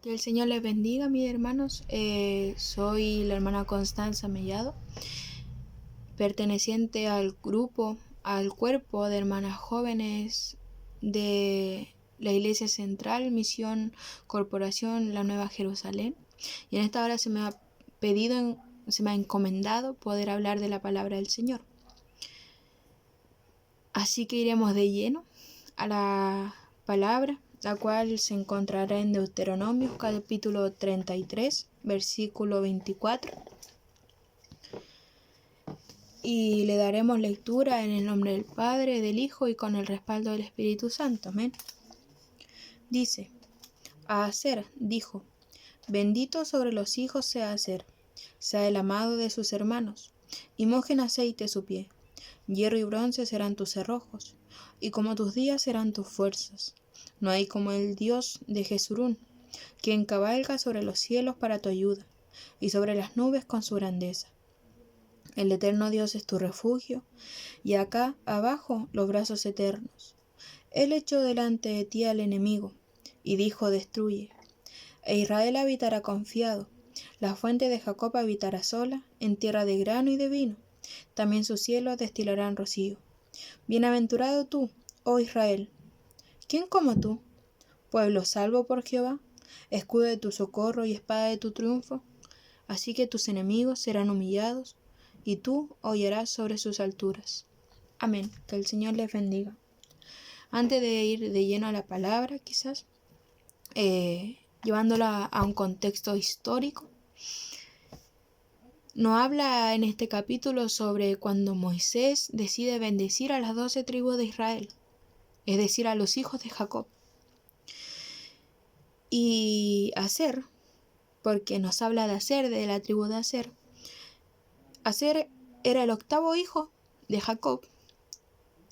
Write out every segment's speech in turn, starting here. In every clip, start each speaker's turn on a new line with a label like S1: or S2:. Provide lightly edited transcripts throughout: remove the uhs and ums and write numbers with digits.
S1: Que el Señor les bendiga, mis hermanos. Soy la hermana Constanza Mellado, perteneciente al cuerpo de hermanas jóvenes de la Iglesia Central, Misión Corporación La Nueva Jerusalén. Y en esta hora se me ha encomendado poder hablar de la palabra del Señor. Así que iremos de lleno a la palabra, la cual se encontrará en Deuteronomio capítulo 33, versículo 24. Y le daremos lectura en el nombre del Padre, del Hijo y con el respaldo del Espíritu Santo. Amén. Dice: a Aser dijo: bendito sobre los hijos sea Aser, sea el amado de sus hermanos, y moje en aceite su pie. Hierro y bronce serán tus cerrojos, y como tus días serán tus fuerzas. No hay como el Dios de Jesurún, quien cabalga sobre los cielos para tu ayuda, y sobre las nubes con su grandeza. El eterno Dios es tu refugio, y acá abajo los brazos eternos. Él echó delante de ti al enemigo, y dijo: destruye. E Israel habitará confiado, la fuente de Jacob habitará sola, en tierra de grano y de vino. También sus cielos destilarán rocío. Bienaventurado tú, oh Israel. ¿Quién como tú, pueblo salvo por Jehová, escudo de tu socorro y espada de tu triunfo? Así que tus enemigos serán humillados, y tú hollarás sobre sus alturas. Amén. Que el Señor les bendiga. Antes de ir de lleno a la palabra, quizás, llevándola a un contexto histórico, nos habla en este capítulo sobre cuando Moisés decide bendecir a las 12 tribus de Israel, es decir, a los hijos de Jacob. Y Aser, porque nos habla de Aser, de la tribu de Aser. Aser era el octavo hijo de Jacob,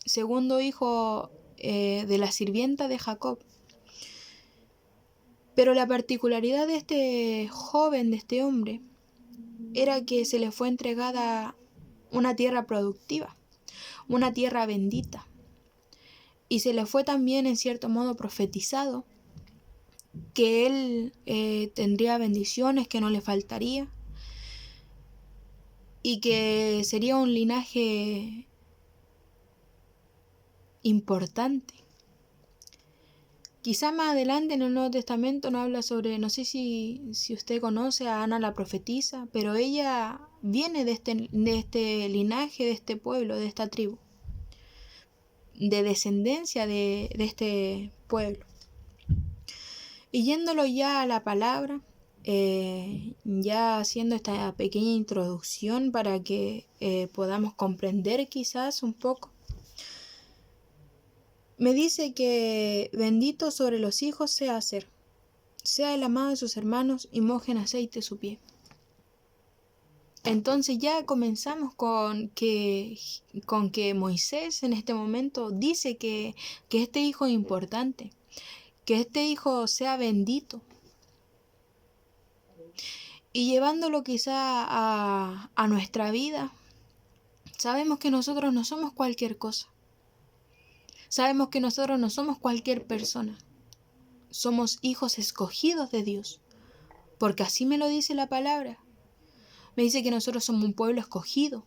S1: segundo hijo de la sirvienta de Jacob. Pero la particularidad de este joven, de este hombre, era que se le fue entregada una tierra productiva, una tierra bendita. Y se le fue también, en cierto modo, profetizado que él tendría bendiciones, que no le faltaría, y que sería un linaje importante. Quizá más adelante en el Nuevo Testamento nos habla sobre, no sé si usted conoce a Ana la profetisa, pero ella viene de este linaje, de este pueblo, de esta tribu, de descendencia de este pueblo. Y yéndolo ya a la palabra, ya haciendo esta pequeña introducción para que podamos comprender quizás un poco, me dice que bendito sobre los hijos sea Aser, sea el amado de sus hermanos y moje en aceite su pie. Entonces ya comenzamos con que Moisés en este momento dice que este hijo es importante, que este hijo sea bendito. Y llevándolo quizá a nuestra vida, sabemos que nosotros no somos cualquier cosa. Sabemos que nosotros no somos cualquier persona. Somos hijos escogidos de Dios, porque así me lo dice la palabra. Me dice que nosotros somos un pueblo escogido,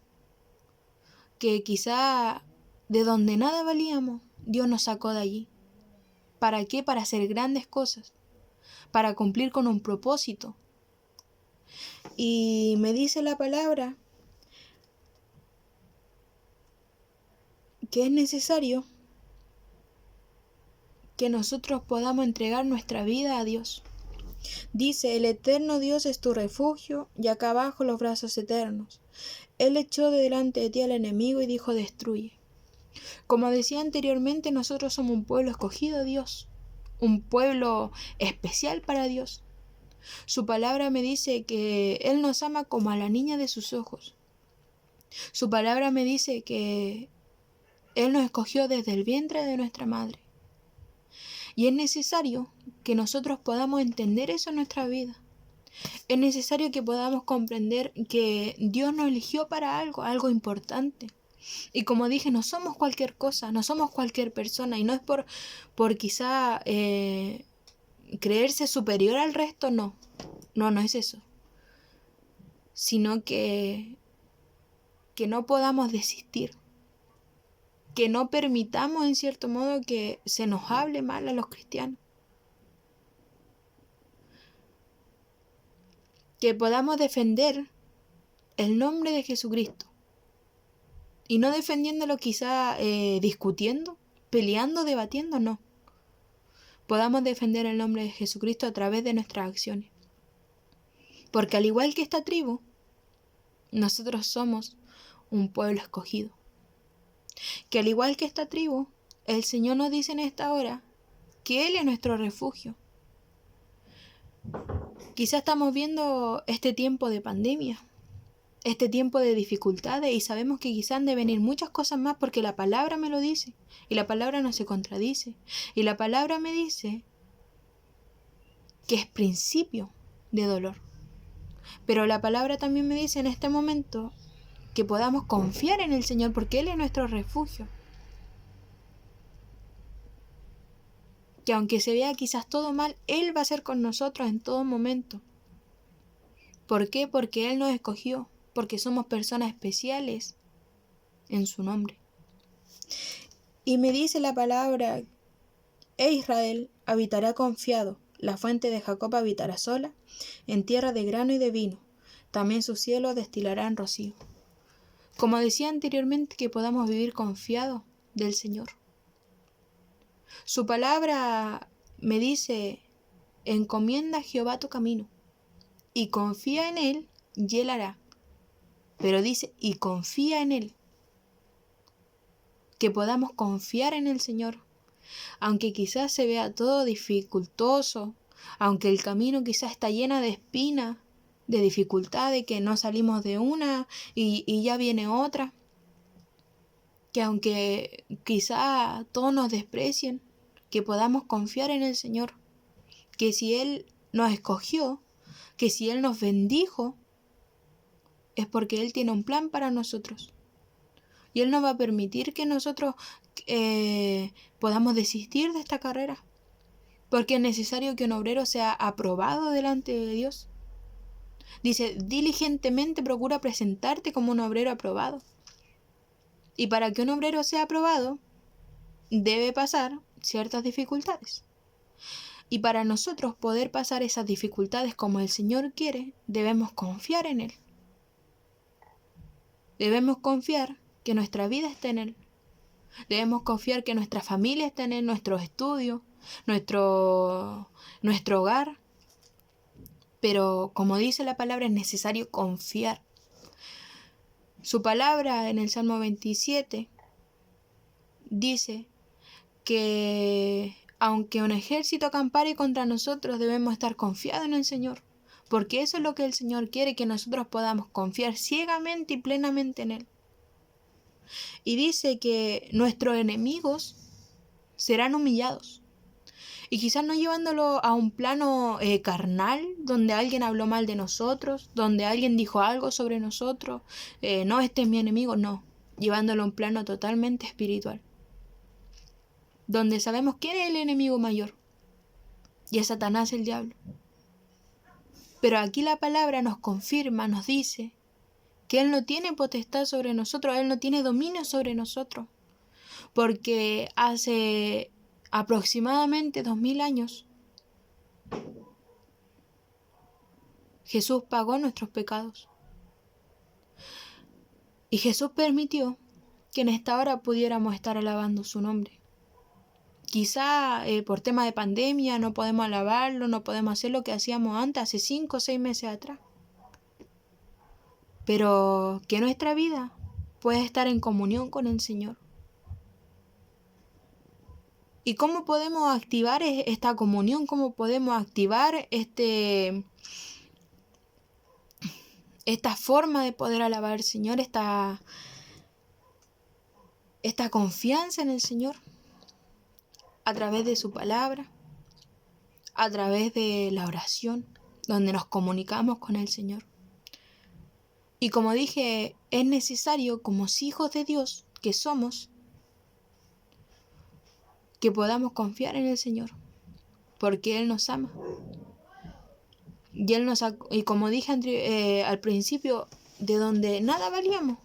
S1: que quizá de donde nada valíamos, Dios nos sacó de allí. ¿Para qué? Para hacer grandes cosas, para cumplir con un propósito. Y me dice la palabra que es necesario que nosotros podamos entregar nuestra vida a Dios. Dice: el eterno Dios es tu refugio, y acá abajo los brazos eternos. Él echó de delante de ti al enemigo y dijo: destruye. Como decía anteriormente, nosotros somos un pueblo escogido de Dios, un pueblo especial para Dios. Su palabra me dice que Él nos ama como a la niña de sus ojos. Su palabra me dice que Él nos escogió desde el vientre de nuestra madre. Y es necesario que nosotros podamos entender eso en nuestra vida. Es necesario que podamos comprender que Dios nos eligió para algo importante. Y como dije, no somos cualquier cosa, no somos cualquier persona. Y no es por quizá creerse superior al resto, no es eso, sino que no podamos desistir, que no permitamos en cierto modo que se nos hable mal a los cristianos, que podamos defender el nombre de Jesucristo, y no defendiéndolo quizá discutiendo, peleando, debatiendo, no. Podamos defender el nombre de Jesucristo a través de nuestras acciones. Porque al igual que esta tribu, nosotros somos un pueblo escogido. Que al igual que esta tribu, el Señor nos dice en esta hora que Él es nuestro refugio. Quizá estamos viendo este tiempo de pandemia, este tiempo de dificultades, y sabemos que quizá han de venir muchas cosas más porque la palabra me lo dice, y la palabra no se contradice, y la palabra me dice que es principio de dolor. Pero la palabra también me dice en este momento que podamos confiar en el Señor porque Él es nuestro refugio. Que aunque se vea quizás todo mal, Él va a ser con nosotros en todo momento. ¿Por qué? Porque Él nos escogió, porque somos personas especiales en su nombre. Y me dice la palabra, Israel habitará confiado, la fuente de Jacob habitará sola, en tierra de grano y de vino, también sus cielos destilarán rocío. Como decía anteriormente, que podamos vivir confiados del Señor. Su palabra me dice, encomienda a Jehová tu camino, y confía en Él, y Él hará. Pero dice, y confía en Él. Que podamos confiar en el Señor, aunque quizás se vea todo dificultoso, aunque el camino quizás está lleno de espinas, de dificultades, que no salimos de una y ya viene otra, que aunque quizás todos nos desprecien, que podamos confiar en el Señor, que si Él nos escogió, que si Él nos bendijo, es porque Él tiene un plan para nosotros. Y Él no va a permitir que nosotros podamos desistir de esta carrera. Porque es necesario que un obrero sea aprobado delante de Dios. Dice, diligentemente procura presentarte como un obrero aprobado. Y para que un obrero sea aprobado, debe pasar ciertas dificultades. Y para nosotros poder pasar esas dificultades como el Señor quiere, debemos confiar en Él. Debemos confiar que nuestra vida está en Él. Debemos confiar que nuestra familia está en Él, nuestros estudios, nuestro hogar. Pero como dice la palabra, es necesario confiar. Su palabra en el Salmo 27 dice que aunque un ejército acampare contra nosotros, debemos estar confiados en el Señor. Porque eso es lo que el Señor quiere, que nosotros podamos confiar ciegamente y plenamente en Él. Y dice que nuestros enemigos serán humillados. Y quizás no llevándolo a un plano carnal, donde alguien habló mal de nosotros, donde alguien dijo algo sobre nosotros, no, este es mi enemigo, no. Llevándolo a un plano totalmente espiritual, donde sabemos quién es el enemigo mayor, y es Satanás, el diablo. Pero aquí la palabra nos confirma, nos dice que Él no tiene potestad sobre nosotros, Él no tiene dominio sobre nosotros, porque hace aproximadamente 2000 años Jesús pagó nuestros pecados. Y Jesús permitió que en esta hora pudiéramos estar alabando su nombre. Quizá por tema de pandemia no podemos alabarlo, no podemos hacer lo que hacíamos antes, hace 5 o 6 meses atrás. Pero que nuestra vida pueda estar en comunión con el Señor. ¿Y cómo podemos activar esta comunión? ¿Cómo podemos activar esta forma de poder alabar al Señor, esta confianza en el Señor? A través de su palabra, a través de la oración, donde nos comunicamos con el Señor. Y como dije, es necesario, como hijos de Dios que somos, que podamos confiar en el Señor. porque Él nos ama. Y como dije al principio, de donde nada valíamos,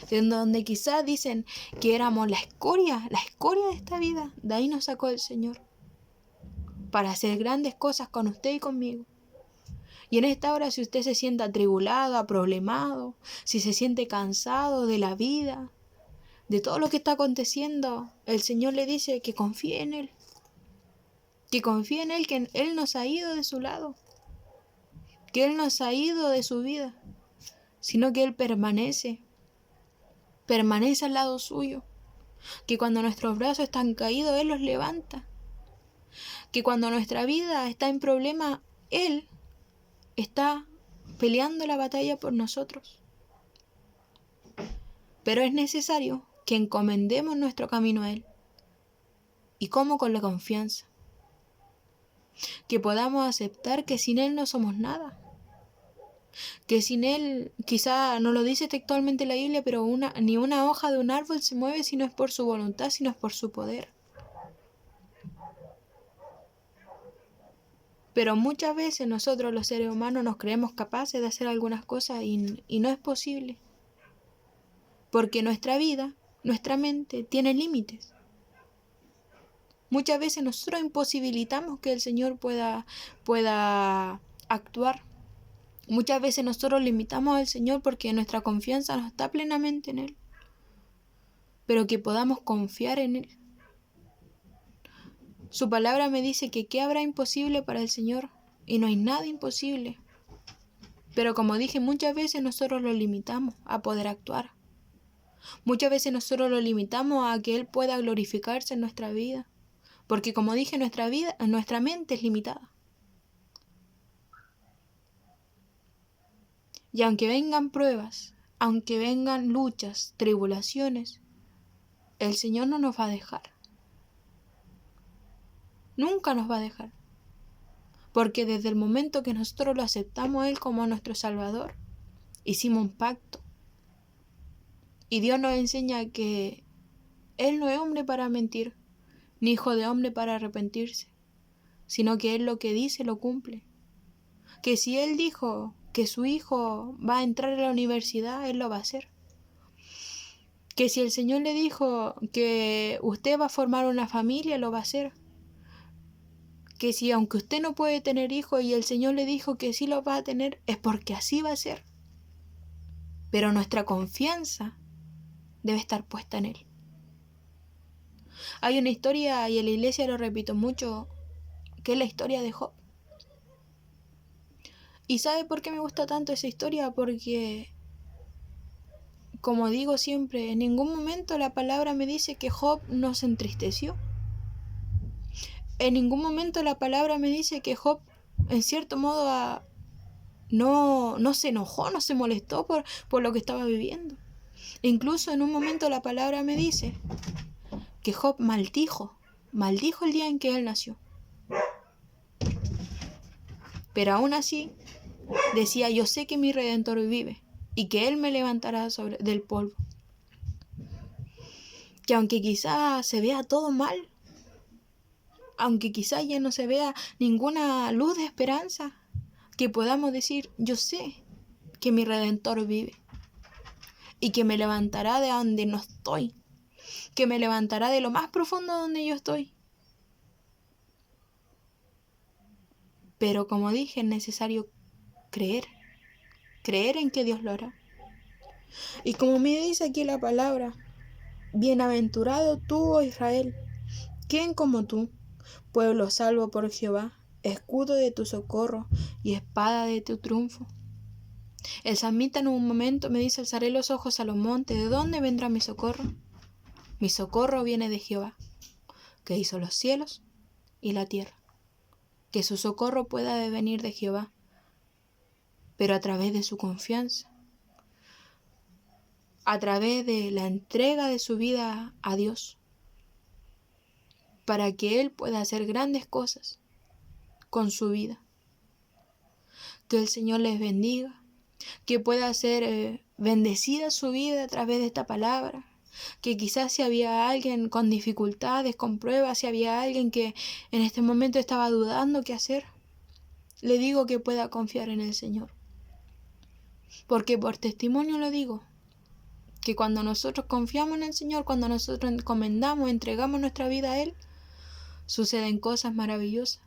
S1: de donde quizás dicen que éramos la escoria de esta vida, de ahí nos sacó el Señor para hacer grandes cosas con usted y conmigo. Y en esta hora, si usted se siente atribulado, aproblemado, si se siente cansado de la vida, de todo lo que está aconteciendo, el Señor le dice que confíe en Él. Que confíe en Él, que Él nos ha ido de su lado. Que Él nos ha ido de su vida. Sino que Él permanece al lado suyo. Que cuando nuestros brazos están caídos, Él los levanta. Que cuando nuestra vida está en problema, Él está peleando la batalla por nosotros. Pero es necesario que encomendemos nuestro camino a Él. ¿Y cómo? Con la confianza. Que podamos aceptar que sin Él no somos nada. Que sin Él, quizá no lo dice textualmente la Biblia, pero ni una hoja de un árbol se mueve si no es por su voluntad, sino es por su poder. Pero muchas veces nosotros los seres humanos nos creemos capaces de hacer algunas cosas y no es posible. Porque nuestra vida, nuestra mente, tiene límites. Muchas veces nosotros imposibilitamos que el Señor pueda actuar. Muchas veces nosotros limitamos al Señor porque nuestra confianza no está plenamente en Él. Pero que podamos confiar en Él. Su palabra me dice que ¿qué habrá imposible para el Señor? Y no hay nada imposible. Pero como dije, muchas veces nosotros lo limitamos a poder actuar. Muchas veces nosotros lo limitamos a que Él pueda glorificarse en nuestra vida. Porque como dije, nuestra mente es limitada. Y aunque vengan pruebas, aunque vengan luchas, tribulaciones, el Señor no nos va a dejar. Nunca nos va a dejar. Porque desde el momento que nosotros lo aceptamos a Él como nuestro Salvador, hicimos un pacto. Y Dios nos enseña que Él no es hombre para mentir, ni hijo de hombre para arrepentirse, sino que Él lo que dice lo cumple. Que si Él dijo que su hijo va a entrar a la universidad, Él lo va a hacer. Que si el Señor le dijo que usted va a formar una familia, lo va a hacer. Que si aunque usted no puede tener hijos y el Señor le dijo que sí lo va a tener, es porque así va a ser. Pero nuestra confianza debe estar puesta en Él. Hay una historia, y en la iglesia lo repito mucho, que es la historia de Job. ¿Y sabe por qué me gusta tanto esa historia? Porque, como digo siempre, en ningún momento la palabra me dice que Job no se entristeció. En ningún momento la palabra me dice que Job, en cierto modo, no se enojó, no se molestó por lo que estaba viviendo. Incluso en un momento la palabra me dice que Job maldijo el día en que él nació. Pero aún así decía: yo sé que mi Redentor vive y que Él me levantará del polvo. Que aunque quizás se vea todo mal, aunque quizás ya no se vea ninguna luz de esperanza, que podamos decir: yo sé que mi Redentor vive y que me levantará de donde no estoy, que me levantará de lo más profundo donde yo estoy. Pero como dije, es necesario creer en que Dios lo hará. Y como me dice aquí la palabra: bienaventurado tú, oh Israel, ¿quién como tú, pueblo salvo por Jehová, escudo de tu socorro y espada de tu triunfo? El salmista en un momento me dice: alzaré los ojos a los montes, ¿de dónde vendrá mi socorro? Mi socorro viene de Jehová, que hizo los cielos y la tierra. Que su socorro pueda venir de Jehová, pero a través de su confianza, a través de la entrega de su vida a Dios, para que Él pueda hacer grandes cosas con su vida. Que el Señor les bendiga, que pueda ser bendecida su vida a través de esta palabra, que quizás si había alguien con dificultades, con pruebas, si había alguien que en este momento estaba dudando qué hacer, le digo que pueda confiar en el Señor. Porque por testimonio lo digo, que cuando nosotros confiamos en el Señor, cuando nosotros encomendamos, entregamos nuestra vida a Él, suceden cosas maravillosas.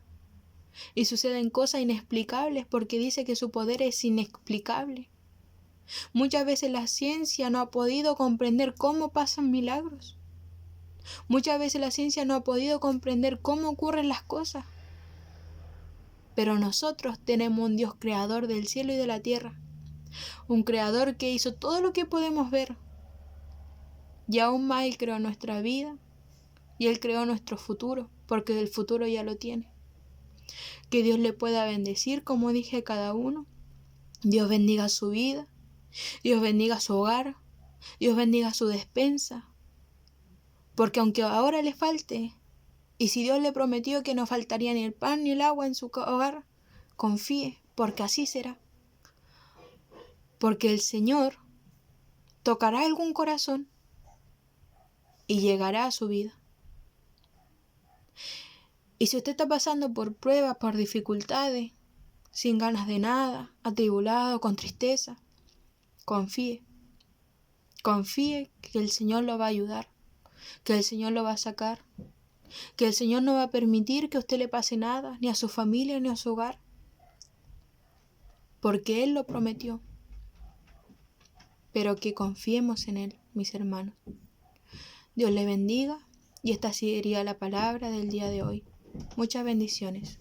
S1: Y suceden cosas inexplicables porque dice que su poder es inexplicable. Muchas veces la ciencia no ha podido comprender cómo pasan milagros. Muchas veces la ciencia no ha podido comprender cómo ocurren las cosas. Pero nosotros tenemos un Dios creador del cielo y de la tierra. Un creador que hizo todo lo que podemos ver. Y aún más Él creó nuestra vida. Y Él creó nuestro futuro, porque el futuro ya lo tiene. Que Dios le pueda bendecir, como dije a cada uno. Dios bendiga su vida. Dios bendiga su hogar. Dios bendiga su despensa. Porque aunque ahora le falte, y si Dios le prometió que no faltaría ni el pan ni el agua en su hogar, confíe, porque así será. Porque el Señor tocará algún corazón y llegará a su vida. Y si usted está pasando por pruebas, por dificultades, sin ganas de nada, atribulado, con tristeza, confíe. Confíe que el Señor lo va a ayudar, que el Señor lo va a sacar, que el Señor no va a permitir que a usted le pase nada, ni a su familia, ni a su hogar, porque Él lo prometió. Pero que confiemos en Él, mis hermanos. Dios le bendiga, y esta sería la palabra del día de hoy. Muchas bendiciones.